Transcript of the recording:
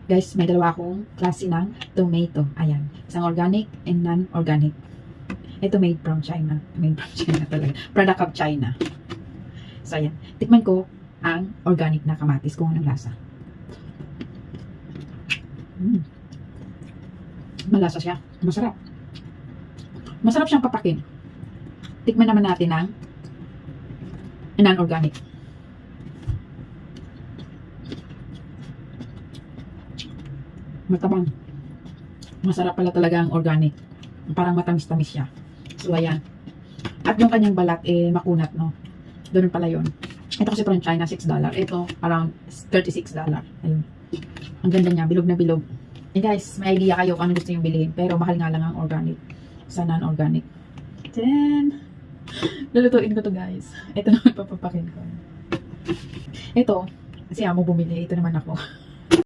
Guys, may dalawa akong klase ng tomato. Ayan. Isang organic and non-organic. Ito made from China. Made from China talaga. Product of China. So, ayan. Tikman ko ang organic na kamatis kung anong lasa. Malasa siya. Masarap. Masarap siyang papakin. Tikman naman natin ang non-organic. Matabang. Masarap pala talaga ang organic. Parang matamis-tamis siya. So, ayan. At yung kanyang balat, makunat, no? Doon pala yun. Ito kasi from China, $6. Ito, around $36. Ayun. Ang ganda niya, bilog na bilog. Eh guys, may idea kayo kung ano gusto yung bilhin. Pero mahal nga lang ang organic sa non-organic. Then, lulutuin ko to guys. Ito naman papapakin ko. Ito, kasi amo bumili. Ito naman ako.